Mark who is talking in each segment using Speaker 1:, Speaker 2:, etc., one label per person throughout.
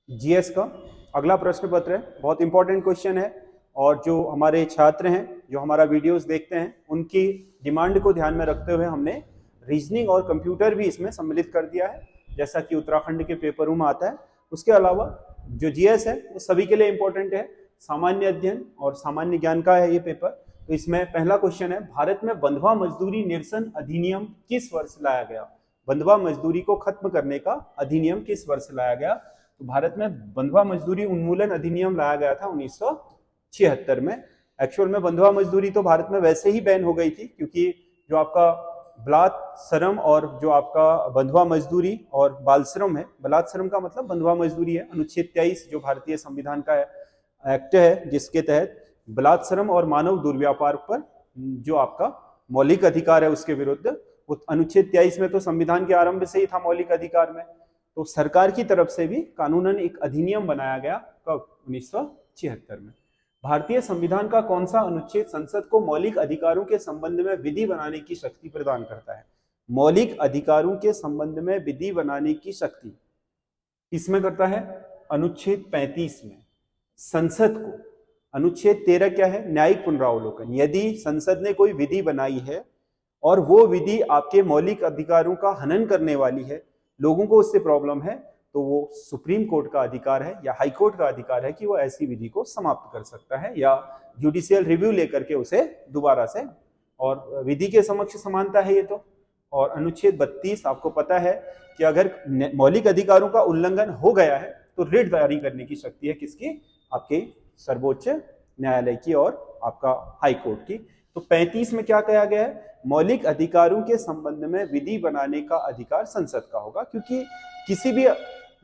Speaker 1: GS का अगला प्रश्न पत्र है, बहुत इंपॉर्टेंट क्वेश्चन है और जो हमारे छात्र हैं जो हमारा वीडियोस देखते हैं उनकी डिमांड को ध्यान में रखते हुए हमने रीजनिंग और कंप्यूटर भी इसमें सम्मिलित कर दिया है, जैसा कि उत्तराखंड के पेपरों में आता है। उसके अलावा जो जीएस है वो सभी के लिए इंपॉर्टेंट है, सामान्य अध्ययन और सामान्य ज्ञान का है ये पेपर। तो इसमें पहला क्वेश्चन है, भारत में बंधुआ मजदूरी निरसन अधिनियम किस वर्ष लाया गया? बंधुआ मजदूरी को खत्म करने का अधिनियम किस वर्ष लाया गया? तो भारत में बंधुआ मजदूरी उन्मूलन अधिनियम लाया गया था 1976 में। एक्चुअल में बंधुआ मजदूरी तो भारत में वैसे ही बैन हो गई थी, क्योंकि जो आपका बलात् श्रम और जो आपका बंधुआ मजदूरी और बाल श्रम है, बलात् श्रम का मतलब बंधुआ मजदूरी है। अनुच्छेद 23 जो भारतीय संविधान का एक्ट है, जिसके तहत बलात् श्रम और मानव दुर्व्यापार पर जो आपका मौलिक अधिकार है उसके विरुद्ध, अनुच्छेद 23 में तो संविधान के आरंभ से ही था मौलिक अधिकार में। तो सरकार की तरफ से भी कानूनन एक अधिनियम बनाया गया कब? 1976 में। भारतीय संविधान का कौन सा अनुच्छेद संसद को मौलिक अधिकारों के संबंध में विधि बनाने की शक्ति प्रदान करता है? मौलिक अधिकारों के संबंध में विधि बनाने की शक्ति किसमें करता है? अनुच्छेद 35 में संसद को। अनुच्छेद 13 क्या है? न्यायिक पुनरावलोकन। यदि संसद ने कोई विधि बनाई है और वो विधि आपके मौलिक अधिकारों का हनन करने वाली है, लोगों को उससे प्रॉब्लम है, तो वो सुप्रीम कोर्ट का अधिकार है या हाई कोर्ट का अधिकार है कि वो ऐसी विधि को समाप्त कर सकता है या जुडिशियल रिव्यू लेकर के उसे दोबारा से, और विधि के समक्ष समानता है ये तो। और अनुच्छेद 32 आपको पता है कि अगर मौलिक अधिकारों का उल्लंघन हो गया है तो रिट जारी करने की शक्ति है किसकी? आपके सर्वोच्च न्यायालय की और आपका हाई कोर्ट की। तो 35 में क्या कहा गया है? मौलिक अधिकारों के संबंध में विधि बनाने का अधिकार संसद का होगा, क्योंकि किसी भी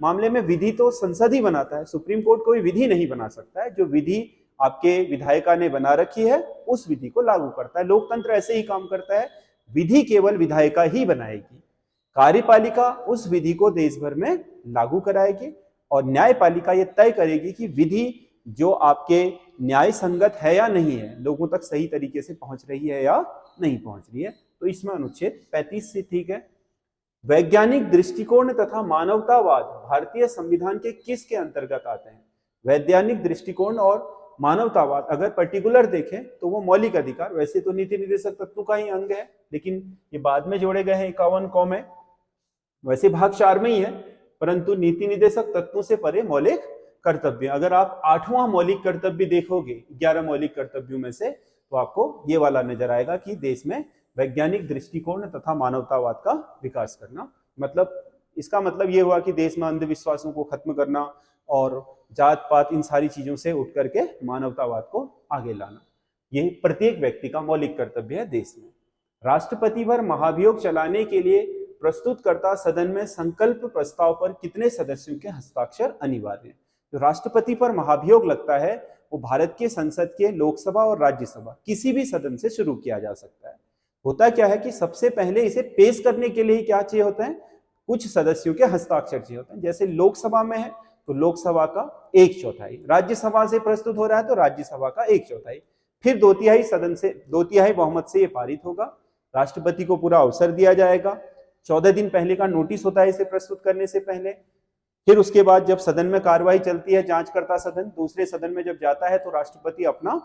Speaker 1: मामले में विधि तो संसद ही बनाता है, सुप्रीम कोर्ट कोई विधि नहीं बना सकता है। जो विधि आपके विधायिका ने बना रखी है उस विधि को लागू करता है। लोकतंत्र ऐसे ही काम करता है, विधि केवल विधायिका ही बनाएगी, कार्यपालिका उस विधि को देश भर में लागू कराएगी और न्यायपालिका ये तय करेगी कि विधि जो आपके न्याय संगत है या नहीं है, लोगों तक सही तरीके से पहुंच रही है या नहीं पहुंच रही है। तो इसमें अनुच्छेद 35 से ठीक है। वैज्ञानिक दृष्टिकोण तथा मानवतावाद भारतीय संविधान के किसके अंतर्गत आते हैं? वैज्ञानिक दृष्टिकोण और मानवतावाद अगर पर्टिकुलर देखें तो वो मौलिक अधिकार, वैसे तो नीति निर्देशक तत्वों का ही अंग है, लेकिन ये बाद में जोड़े गए हैं 51 कॉम में, वैसे भाग 4 में ही है, परंतु नीति निर्देशक तत्वों से परे मौलिक कर्तव्य। अगर आप 8वां मौलिक कर्तव्य देखोगे 11 मौलिक कर्तव्यों में से, तो आपको ये वाला नजर आएगा कि देश में वैज्ञानिक दृष्टिकोण तथा मानवतावाद का विकास करना। मतलब इसका मतलब ये हुआ कि देश में अंधविश्वासों को खत्म करना और जात पात इन सारी चीजों से उठ करके मानवतावाद को आगे लाना, ये प्रत्येक व्यक्ति का मौलिक कर्तव्य है देश में। राष्ट्रपति पर महाभियोग चलाने के लिए प्रस्तुतकर्ता सदन में संकल्प प्रस्ताव पर कितने सदस्यों के हस्ताक्षर अनिवार्य है? जो राष्ट्रपति पर महाभियोग लगता है वो भारत के संसद के लोकसभा और राज्यसभा किसी भी सदन से शुरू किया जा सकता है। होता क्या है कि सबसे पहले इसे पेश करने के लिए क्या चाहिए होता है? कुछ सदस्यों के हस्ताक्षर चाहिए होते हैं। जैसे लोकसभा में है तो लोकसभा का 1/4, राज्यसभा से प्रस्तुत हो रहा है तो राज्यसभा का 1/4, फिर 2/3 सदन से 2/3 बहुमत से ये पारित होगा। राष्ट्रपति को पूरा अवसर दिया जाएगा, 14 दिन पहले का नोटिस होता है इसे प्रस्तुत करने से पहले। फिर उसके बाद जब सदन में कार्रवाई चलती है, जांचकर्ता सदन दूसरे सदन में जब जाता है तो राष्ट्रपति अपना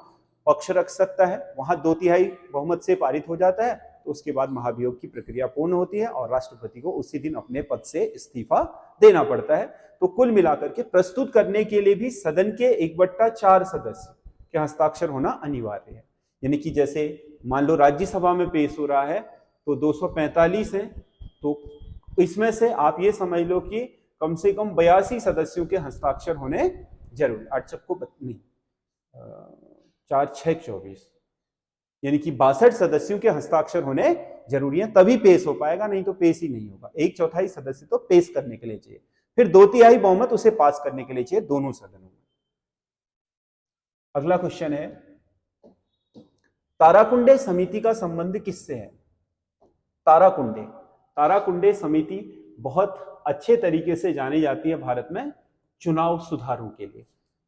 Speaker 1: पक्ष रख सकता है, वहां 2/3 बहुमत से पारित हो जाता है, तो उसके बाद महाभियोग की प्रक्रिया पूर्ण होती है और राष्ट्रपति को उसी दिन अपने पद से इस्तीफा देना पड़ता है। तो कुल मिलाकर के प्रस्तुत करने के लिए भी सदन के 1/4 सदस्य के हस्ताक्षर होना अनिवार्य है। यानी कि जैसे मान लो राज्यसभा में पेश हो रहा है तो 245 है, तो इसमें से आप ये समझ लो कि कम से कम 82 सदस्यों के हस्ताक्षर होने जरूरी। 8 चक्को नहीं, 4 6 24, यानी कि 62 सदस्यों के हस्ताक्षर होने जरूरी है, तभी पेश हो पाएगा, नहीं तो पेश ही नहीं होगा। 1/4 सदस्य तो पेश करने के लिए चाहिए, फिर 2/3 बहुमत उसे पास करने के लिए चाहिए दोनों सदनों में। अगला क्वेश्चन है, ताराकुंडे समिति का संबंध किससे है? ताराकुंडे समिति बहुत अच्छे तरीके से जानी जाती है भारत में चुनाव सुधारों के लिए।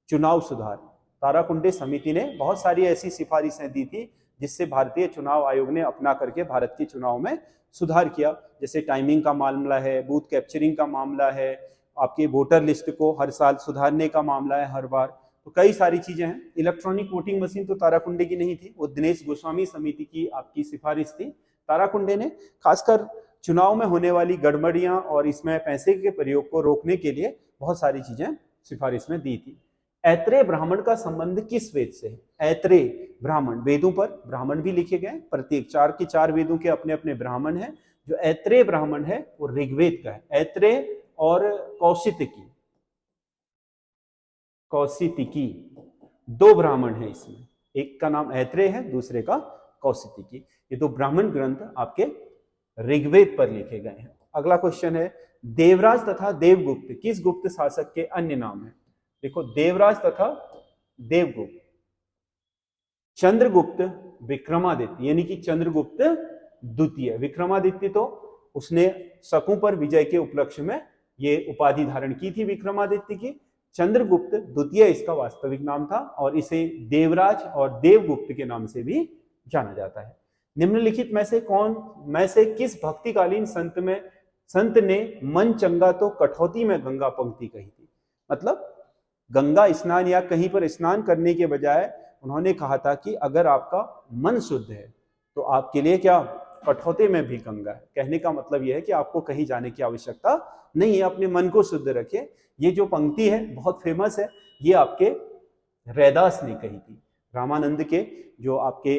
Speaker 1: चुनाव सुधार, ताराकुंडे समिति ने बहुत सारी ऐसी सिफारिशें दी थी जिससे भारतीय चुनाव आयोग ने अपना करके भारत के चुनाव में सुधार किया। जैसे टाइमिंग का मामला है, बूथ कैप्चरिंग का मामला है, आपके वोटर लिस्ट को हर साल सुधारने का मामला है हर बार, तो कई सारी चीजें हैं। इलेक्ट्रॉनिक वोटिंग मशीन तो ताराकुंडे की नहीं थी, वो दिनेश गोस्वामी समिति की आपकी सिफारिश थी। ताराकुंडे ने खासकर चुनाव में होने वाली गड़बड़ियां और इसमें पैसे के प्रयोग को रोकने के लिए बहुत सारी चीजें सिफारिश में दी थी। ऐत्रेय ब्राह्मण का संबंध किस वेद से है? ऐत्रेय ब्राह्मण, वेदों पर ब्राह्मण भी लिखे गए, प्रत्येक 4 के 4 वेदों के अपने अपने ब्राह्मण हैं। जो ऐत्रेय ब्राह्मण है वो ऋग्वेद का है। ऐत्रेय और कौशितकी, कौशितिकी दो ब्राह्मण हैं इसमें, एक का नाम ऐत्रेय है, दूसरे का कौशितिकी। ये दो ब्राह्मण ग्रंथ आपके ऋग्वेद पर लिखे गए हैं। अगला क्वेश्चन है, देवराज तथा देवगुप्त किस गुप्त शासक के अन्य नाम हैं? देखो, देवराज तथा देवगुप्त, चंद्रगुप्त विक्रमादित्य यानी कि चंद्रगुप्त द्वितीय। विक्रमादित्य तो उसने शकों पर विजय के उपलक्ष्य में ये उपाधि धारण की थी विक्रमादित्य की। चंद्रगुप्त द्वितीय इसका वास्तविक नाम था और इसे देवराज और देवगुप्त के नाम से भी जाना जाता है। निम्नलिखित में से किस भक्तिकालीन संत ने मन चंगा तो कठौती में गंगा पंक्ति कही थी? मतलब गंगा स्नान या कहीं पर स्नान करने के बजाय उन्होंने कहा था कि अगर आपका मन शुद्ध है तो आपके लिए क्या, कठौते में भी गंगा है। कहने का मतलब यह है कि आपको कहीं जाने की आवश्यकता नहीं है, अपने मन को शुद्ध रखिए। ये जो पंक्ति है बहुत फेमस है, ये आपके रैदास ने कही थी। रामानंद के जो आपके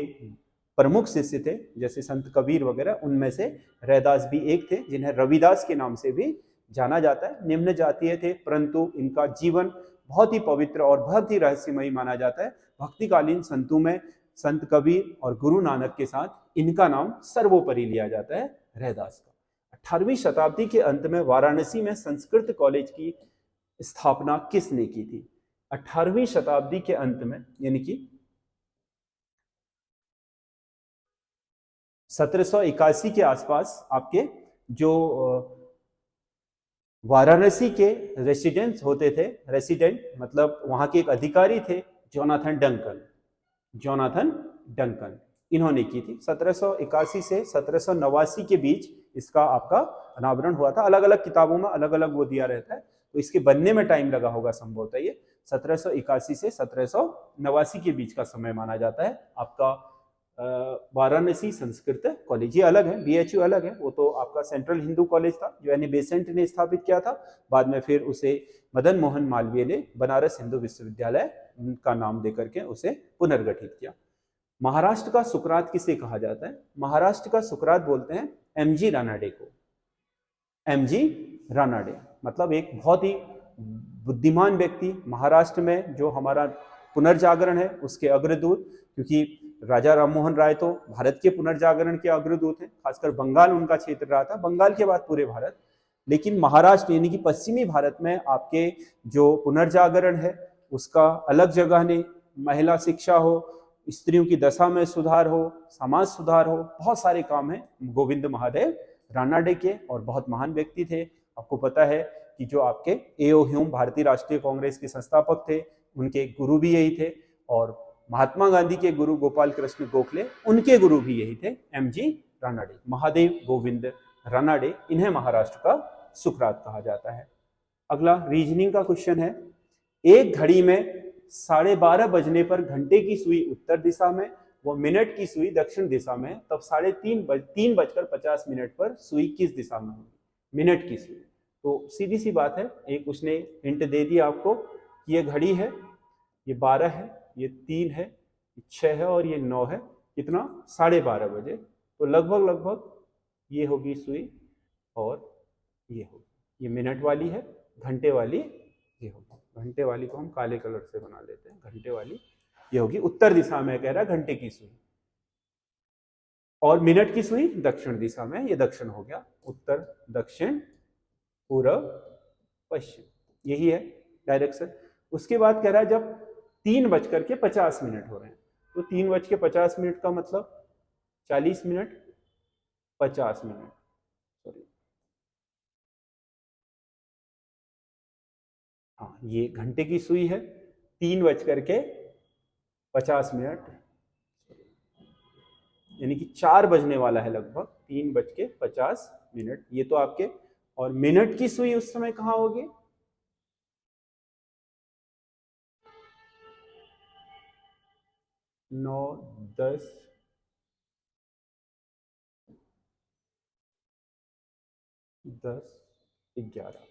Speaker 1: प्रमुख शिष्य थे जैसे संत कबीर वगैरह, उनमें से रैदास भी एक थे, जिन्हें रविदास के नाम से भी जाना जाता है। निम्न जातीय थे परंतु इनका जीवन बहुत ही पवित्र और बहुत ही रहस्यमयी माना जाता है। भक्तिकालीन संतों में संत कबीर और गुरु नानक के साथ इनका नाम सर्वोपरि लिया जाता है, रैदास का। 18वीं शताब्दी के अंत में वाराणसी में संस्कृत कॉलेज की स्थापना किसने की थी? 18वीं शताब्दी के अंत में यानी कि 1781 के आसपास आपके जो वाराणसी के रेसिडेंट्स होते थे, रेसिडेंट मतलब वहां के एक अधिकारी थे, जोनाथन डंकन, इन्होंने की थी। 1781 से 1789 के बीच इसका आपका अनावरण हुआ था। अलग अलग किताबों में अलग अलग वो दिया रहता है, तो इसके बनने में टाइम लगा होगा संभवतः। ये 1781 से 1789 के बीच का समय माना जाता है आपका वाराणसी संस्कृत कॉलेज। ये अलग है, बीएचयू अलग है, वो तो आपका सेंट्रल हिंदू कॉलेज था जो एनी बेसेंट ने स्थापित किया था। बाद में फिर उसे मदन मोहन मालवीय ने बनारस हिंदू विश्वविद्यालय का नाम देकर के उसे पुनर्गठित किया। महाराष्ट्र का सुकरात किसे कहा जाता है? महाराष्ट्र का सुकरात बोलते हैं एमजी रानाडे को। एमजी रानाडे मतलब एक बहुत ही बुद्धिमान व्यक्ति, महाराष्ट्र में जो हमारा पुनर्जागरण है उसके अग्रदूत, क्योंकि राजा राममोहन राय तो भारत के पुनर्जागरण के अग्रदूत हैं। खासकर बंगाल उनका क्षेत्र रहा था, बंगाल के बाद पूरे भारत। लेकिन महाराष्ट्र यानी कि पश्चिमी भारत में आपके जो पुनर्जागरण है उसका अलग जगह ने, महिला शिक्षा हो, स्त्रियों की दशा में सुधार हो, समाज सुधार हो, बहुत सारे काम हैं गोविंद महादेव रानाडे के, और बहुत महान व्यक्ति थे। आपको पता है कि जो आपके एओ ह्यूम भारतीय राष्ट्रीय कांग्रेस के संस्थापक थे, उनके गुरु भी यही थे, और महात्मा गांधी के गुरु गोपाल कृष्ण गोखले, उनके गुरु भी यही थे, एमजी रानाडे। महादेव गोविंद रानाडे, इन्हें महाराष्ट्र का सुकरात कहा जाता है। अगला रीजनिंग का क्वेश्चन है, एक घड़ी में 12:30 बजने पर घंटे की सुई उत्तर दिशा में व मिनट की सुई दक्षिण दिशा में, तब 3:50 पर सुई किस दिशा में होगी? मिनट की सुई। तो सीधी सी बात है, एक उसने हिंट दे दिया आपको कि ये घड़ी है, ये 12 है, ये 3 है, 6 है और ये 9 है। कितना? 12:30 बजे। तो लगभग ये होगी सुई और ये होगी, ये मिनट वाली है, घंटे वाली ये होगी। घंटे वाली को हम काले कलर से बना लेते हैं, घंटे वाली ये होगी उत्तर दिशा में, कह रहा घंटे की सुई, और मिनट की सुई दक्षिण दिशा में, ये दक्षिण हो गया। उत्तर, दक्षिण, पूर्व, पश्चिम, यही है डायरेक्शन। उसके बाद कह रहा है जब 3:50 हो रहे हैं, तो 3:50 का मतलब 40 मिनट, 50 मिनट, सॉरी हाँ, ये घंटे की सुई है, 3:50 यानी कि 4 बजने वाला है लगभग, 3:50। ये तो आपके, और मिनट की सुई उस समय कहाँ होगी? 9, 10, 11,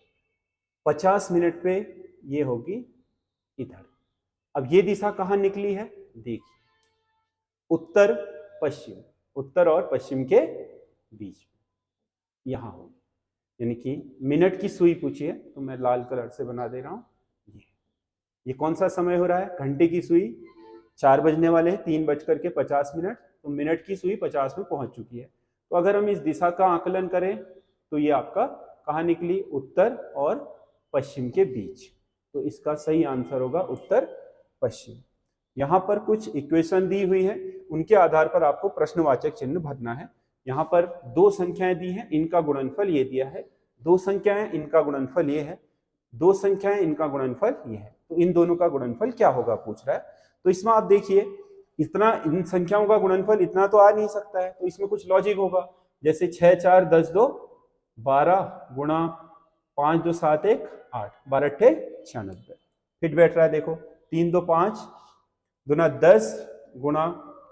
Speaker 1: 50 मिनट पे ये होगी इधर। अब ये दिशा कहाँ निकली है, देखिए उत्तर पश्चिम, उत्तर और पश्चिम के बीच में यहां होगी, यानी कि मिनट की सुई पूछी है तो मैं लाल कलर से बना दे रहा हूं। ये कौन सा समय हो रहा है, घंटे की सुई 4 बजने वाले हैं, 3:50, तो मिनट की सुई 50 में पहुंच चुकी है। तो अगर हम इस दिशा का आकलन करें तो ये आपका कहाँ निकली, उत्तर और पश्चिम के बीच। तो इसका सही आंसर होगा उत्तर पश्चिम। यहाँ पर कुछ इक्वेशन दी हुई है, उनके आधार पर आपको प्रश्नवाचक चिन्ह भरना है। यहाँ पर 2 संख्याएं दी हैं, इनका गुणनफल ये दिया है, 2 संख्याएं इनका गुणनफल ये है, 2 संख्याएं इनका गुणनफल ये है, तो इन दोनों का गुणनफल क्या होगा पूछ रहा है। तो इसमें आप देखिए इतना, इन संख्याओं का गुणनफल इतना तो आ नहीं सकता है, तो इसमें कुछ लॉजिक होगा। जैसे 6, 4, 10, 2, 12 गुणा 5, 2, 7, 1, 8, 12, 8, 96 फिट बैठ रहा है। देखो 3, 2, 5 गुना 10 गुणा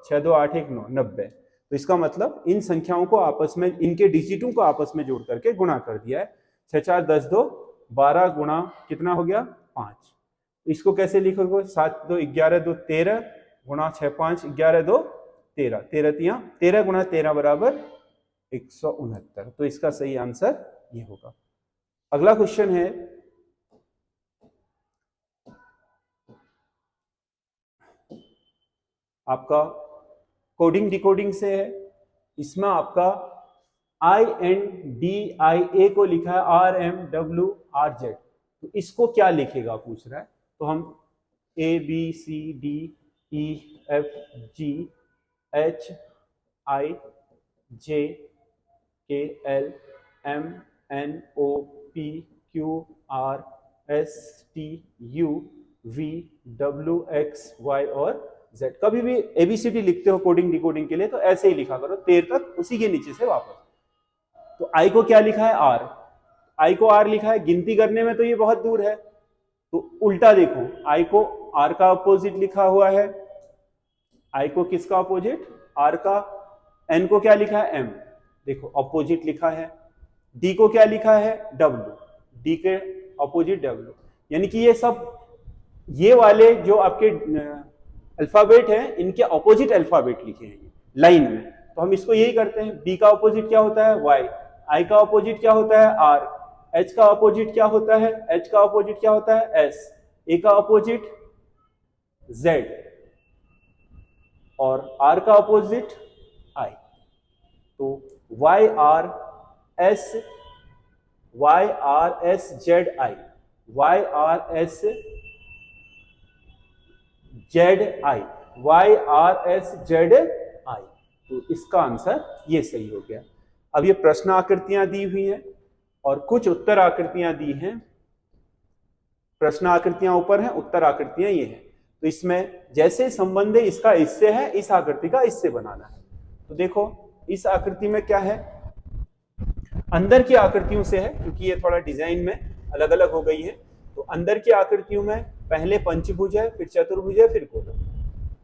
Speaker 1: 6, 2, 8, 1, 9, 90। तो इसका मतलब इन संख्याओं को आपस में, इनके डिजिटों को आपस में जोड़ करके गुणा कर दिया है। 6, 4, 10, 2, 12 गुणा कितना हो गया 5। इसको कैसे लिखोगे, 7, 2, 11, 2, 13 गुणा 6, 5, 11, 2, 13, 13 गुणा 13 बराबर 169। तो इसका सही आंसर ये होगा। अगला क्वेश्चन है, आपका कोडिंग डिकोडिंग से है। इसमें आपका INDIA को लिखा है RMWRZ, तो इसको क्या लिखेगा पूछ रहा है। तो हम ABCDEFGHIJKLMNOPQRSTUVWXY और Z, कभी भी ABCD लिखते हो कोडिंग डिकोडिंग के लिए तो ऐसे ही लिखा करो 13 तक, उसी के नीचे से वापस। तो I को क्या लिखा है R, I को R लिखा है, गिनती करने में तो ये बहुत दूर है, तो उल्टा देखो, I को R का अपोजिट लिखा हुआ है, I को किसका अपोजिट, R का। N को क्या लिखा है M, देखो अपोजिट लिखा है। D को क्या लिखा है W, D के अपोजिट W, यानी कि ये सब, ये वाले जो आपके अल्फाबेट हैं इनके अपोजिट अल्फाबेट लिखे हैं लाइन में। तो हम इसको यही करते हैं। B का अपोजिट क्या होता है Y, I का अपोजिट क्या होता है R, H का अपोजिट क्या होता है, H का अपोजिट क्या होता है S, A का अपोजिट Z और R का अपोजिट I। तो YRSZI, YRSZI, तो इसका आंसर ये सही हो गया। अब ये प्रश्न आकृतियां दी हुई हैं और कुछ उत्तर आकृतियां दी हैं। प्रश्न आकृतियां ऊपर हैं, उत्तर आकृतियां ये हैं। तो इसमें जैसे संबंध है इसका इससे है, इस आकृति का इससे बनाना है। तो देखो इस आकृति में क्या है, अंदर की आकृतियों से है, क्योंकि ये थोड़ा डिजाइन में अलग अलग हो गई है। तो अंदर की आकृतियों में पहले पंचभुज है, फिर चतुर्भुज है, फिर गोलक।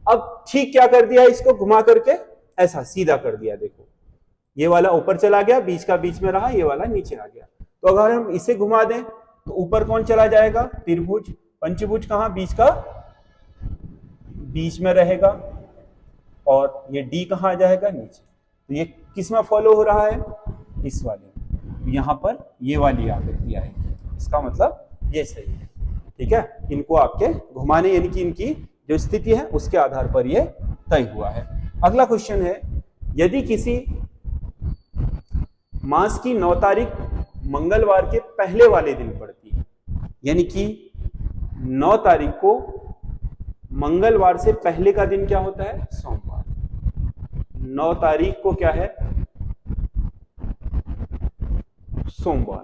Speaker 1: अब ठीक क्या कर दिया, इसको घुमा करके ऐसा सीधा कर दिया। देखो ये वाला ऊपर चला गया, बीच का बीच में रहा, ये वाला नीचे आ गया। तो अगर हम इसे घुमा दें तो ऊपर कौन चला जाएगा, त्रिभुज। पंचभुज कहां, बीच का बीच में रहेगा, और ये डी कहां आ जाएगा, नीचे। तो ये किस में फॉलो हो रहा है, इस वाले में। यहां पर ये वाली आकृति आएगी, इसका मतलब ये सही है। ठीक है, इनको आपके घुमाने, यानी कि इनकी जो स्थिति है उसके आधार पर ये तय हुआ है। अगला क्वेश्चन है, यदि किसी मास की 9 तारीख मंगलवार के पहले वाले दिन पड़ती है, यानी कि 9 तारीख को मंगलवार से पहले का दिन क्या होता है, सोमवार। 9 तारीख को क्या है, सोमवार।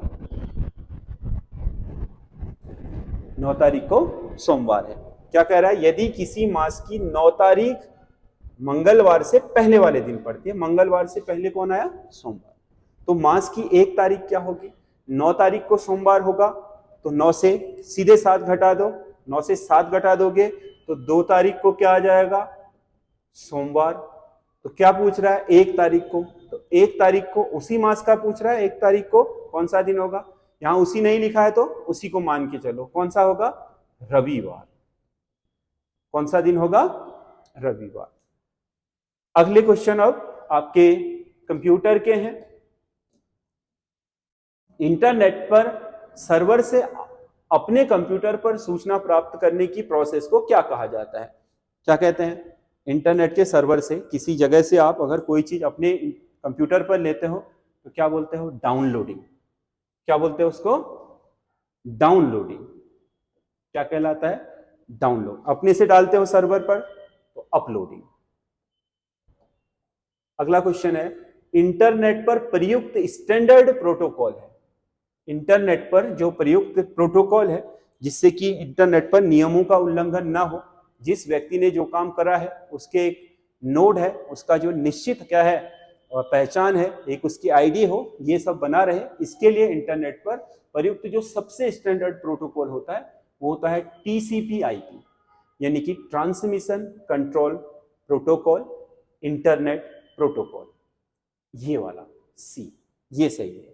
Speaker 1: 9 तारीख को सोमवार है। क्या कह रहा है, यदि किसी मास की 9 तारीख मंगलवार से पहले वाले दिन पड़ती है। मंगलवार से पहले कौन आया, सोमवार। तो मास की 1 तारीख क्या होगी, 9 तारीख को सोमवार होगा, तो 9 से सीधे 7 घटा दो, 9 से 7 घटा दोगे तो 2 तारीख को क्या आ जाएगा, सोमवार। तो क्या पूछ रहा है 1 तारीख को, तो 1 तारीख को उसी मास का पूछ रहा है, 1 तारीख को कौन सा दिन होगा, यहां उसी नहीं लिखा है तो उसी को मान के चलो, कौन सा होगा, रविवार। कौन सा दिन होगा, रविवार। अगले क्वेश्चन अब आपके कंप्यूटर के हैं। इंटरनेट पर सर्वर से अपने कंप्यूटर पर सूचना प्राप्त करने की प्रोसेस को क्या कहा जाता है? क्या कहते हैं? इंटरनेट के सर्वर से किसी जगह से आप अगर कोई चीज अपने कंप्यूटर पर लेते हो तो क्या बोलते हो, डाउनलोडिंग। क्या बोलते हो उसको, डाउनलोडिंग। क्या कहलाता है, डाउनलोड। अपने से डालते हो सर्वर पर तो अपलोडिंग। अगला क्वेश्चन है, इंटरनेट पर प्रयुक्त स्टैंडर्ड प्रोटोकॉल है। इंटरनेट पर जो प्रयुक्त प्रोटोकॉल है जिससे कि इंटरनेट पर नियमों का उल्लंघन ना हो, जिस व्यक्ति ने जो काम करा है उसके एक नोड है, उसका जो निश्चित क्या है पहचान है, एक उसकी आईडी हो, ये सब बना रहे, इसके लिए इंटरनेट पर प्रयुक्त जो सबसे स्टैंडर्ड प्रोटोकॉल होता है वो होता है TCP/IP, यानी कि transmission control protocol internet protocol, ये वाला सी, ये सही है।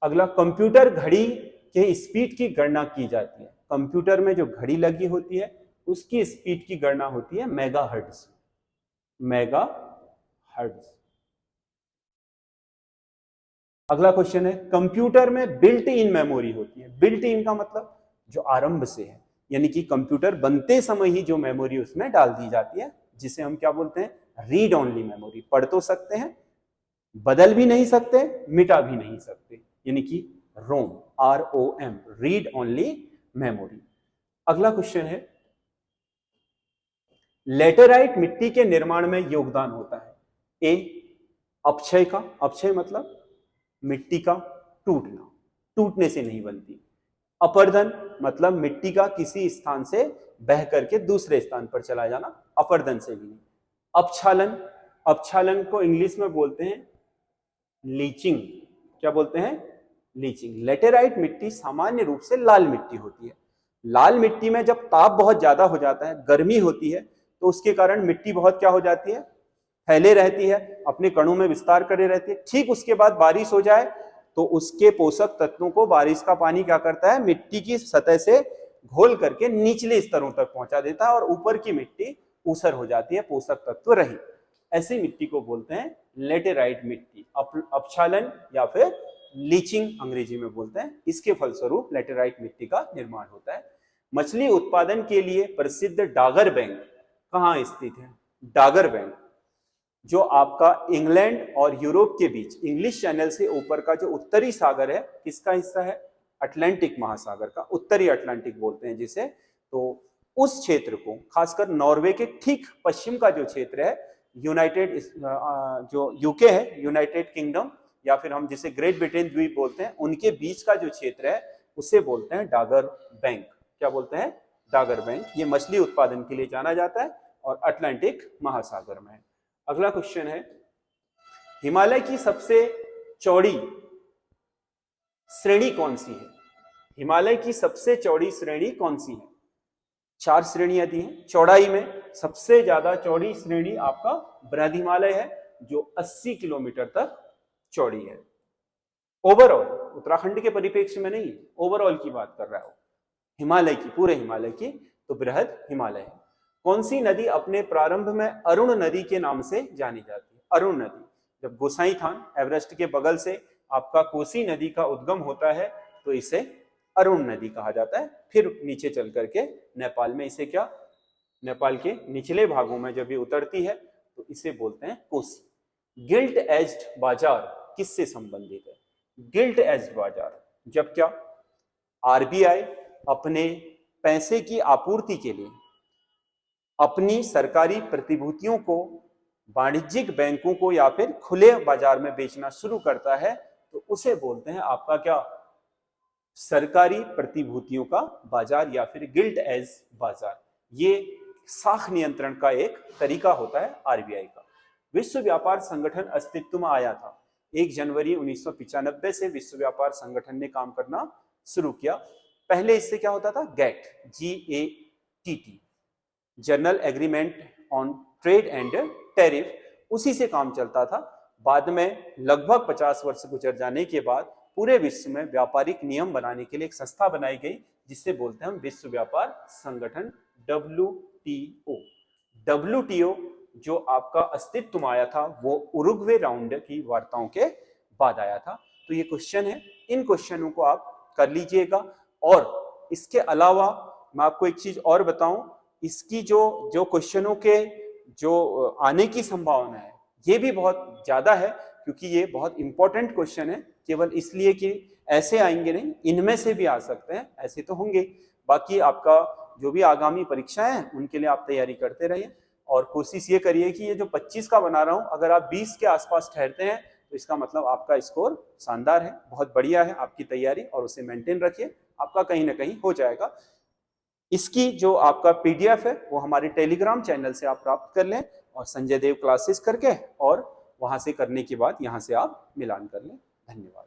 Speaker 1: अगला, कंप्यूटर घड़ी के स्पीड की गणना की जाती है। कंप्यूटर में जो घड़ी लगी होती है उसकी स्पीड की गणना होती है मेगाहर्ट्ज, मेगाहर्ट्ज। अगला क्वेश्चन है, कंप्यूटर में बिल्ट इन मेमोरी होती है। बिल्ट इन का मतलब जो आरंभ से है, यानी कि कंप्यूटर बनते समय ही जो मेमोरी उसमें डाल दी जाती है, जिसे हम क्या बोलते हैं, रीड ओनली मेमोरी। पढ़ तो सकते हैं, बदल भी नहीं सकते, मिटा भी नहीं सकते, यानी कि रोम, ROM, रीड ओनली मेमोरी। अगला क्वेश्चन है, लेटेराइट मिट्टी के निर्माण में योगदान होता है। ए, अपक्षय का, अपक्षय मतलब मिट्टी का टूटना, टूटने से नहीं बनती। अपर्दन मतलब मिट्टी का किसी स्थान से बह करके दूसरे स्थान पर चला जाना, अपर्दन से भी नहीं। अपक्षालन, अपक्षालन को इंग्लिश में बोलते हैं लीचिंग। क्या बोलते हैं, लीचिंग। लेटेराइट मिट्टी सामान्य रूप से लाल मिट्टी होती है। लाल मिट्टी में जब ताप बहुत ज्यादा हो जाता है, गर्मी होती है, तो उसके कारण मिट्टी बहुत क्या हो जाती है, फैले रहती है, अपने कणों में विस्तार करे रहती है। ठीक उसके बाद बारिश हो जाए तो उसके पोषक तत्वों को बारिश का पानी क्या करता है, मिट्टी की सतह से घोल करके निचले स्तरों तक पहुंचा देता है और ऊपर की मिट्टी ऊसर हो जाती है, पोषक तत्व रहित। ऐसी मिट्टी को बोलते हैं लेटेराइट मिट्टी। अपक्षालन या फिर लीचिंग अंग्रेजी में बोलते हैं। इसके फलस्वरूप लेटेराइट मिट्टी का निर्माण होता है। मछली उत्पादन के लिए प्रसिद्ध डागर बैंक कहाँ स्थित है? डागर बैंक जो आपका इंग्लैंड और यूरोप के बीच इंग्लिश चैनल से ऊपर का जो उत्तरी सागर है, किसका हिस्सा है? अटलांटिक महासागर का, उत्तरी अटलांटिक बोलते हैं जिसे। तो उस क्षेत्र को, खासकर नॉर्वे के ठीक पश्चिम का जो क्षेत्र है, यूनाइटेड जो यूके है, यूनाइटेड किंगडम, या फिर हम जिसे ग्रेट ब्रिटेन द्वीप बोलते हैं, उनके बीच का जो क्षेत्र है उसे बोलते हैं डागर बैंक। क्या बोलते हैं? डागर बैंक। ये मछली उत्पादन के लिए जाना जाता है और अटलांटिक महासागर में है। अगला क्वेश्चन है, हिमालय की सबसे चौड़ी श्रेणी कौन सी है? हिमालय की सबसे चौड़ी श्रेणी कौन सी है? 4 श्रेणियां दी हैं चौड़ाई में। सबसे ज्यादा चौड़ी श्रेणी आपका बृहद हिमालय है जो 80 किलोमीटर तक चौड़ी है। ओवरऑल, उत्तराखंड के परिप्रेक्ष्य में नहीं, ओवरऑल की बात कर रहा हूं, हिमालय की, पूरे हिमालय की, तो बृहद हिमालय है। कौन सी नदी अपने प्रारंभ में अरुण नदी के नाम से जानी जाती है? अरुण नदी। जब गोसाई थान एवरेस्ट के बगल से आपका कोसी नदी का उद्गम होता है तो इसे अरुण नदी कहा जाता है। फिर नीचे चल करके नेपाल में इसे क्या, नेपाल के निचले भागों में जब ये उतरती है तो इसे बोलते हैं कोसी। गिल्ट एज्ड बाजार किससे संबंधित है? गिल्ट एज्ड बाजार जब क्या, RBI अपने पैसे की आपूर्ति के लिए अपनी सरकारी प्रतिभूतियों को वाणिज्यिक बैंकों को या फिर खुले बाजार में बेचना शुरू करता है तो उसे बोलते हैं आपका क्या, सरकारी प्रतिभूतियों का बाजार या फिर गिल्ट एज बाजार। ये साख नियंत्रण का एक तरीका होता है RBI का। विश्व व्यापार संगठन अस्तित्व में आया था 1 जनवरी 1995 से विश्व व्यापार संगठन ने काम करना शुरू किया। पहले इससे क्या होता था, GATT, GATT, journal agreement on trade and tariff, उसी से काम चलता था। बाद में लगभग 50 वर्ष गुजर जाने के बाद पूरे विश्व में व्यापारिक नियम बनाने के लिए एक संस्था बनाई गई, जिससे बोलते हैं हम विश्व व्यापार संगठन, WTO। WTO जो आपका अस्तित्व में आया था वो उरुग्वे राउंड की वार्ताओं के बाद आया था। तो ये क्वेश्चन है, इन क्वेश्चनों को आप कर लीजिएगा। और इसके अलावा मैं आपको एक चीज और बताऊं, इसकी जो क्वेश्चनों के जो आने की संभावना है ये भी बहुत ज्यादा है, क्योंकि ये बहुत इंपॉर्टेंट क्वेश्चन है। केवल इसलिए कि ऐसे आएंगे नहीं, इनमें से भी आ सकते हैं, ऐसे तो होंगे। बाकी आपका जो भी आगामी परीक्षाएं हैं उनके लिए आप तैयारी करते रहिए, और कोशिश ये करिए कि ये जो 25 का बना रहा हूं, अगर आप 20 के आसपास ठहरते हैं तो इसका मतलब आपका स्कोर शानदार है, बहुत बढ़िया है आपकी तैयारी, और उसे मेंटेन रखिए, आपका कहीं ना कहीं हो जाएगा। इसकी जो आपका PDF है वो हमारे टेलीग्राम चैनल से आप प्राप्त कर लें, और संजय देव क्लासेस करके, और वहां से करने के बाद यहाँ से आप मिलान कर लें। धन्यवाद।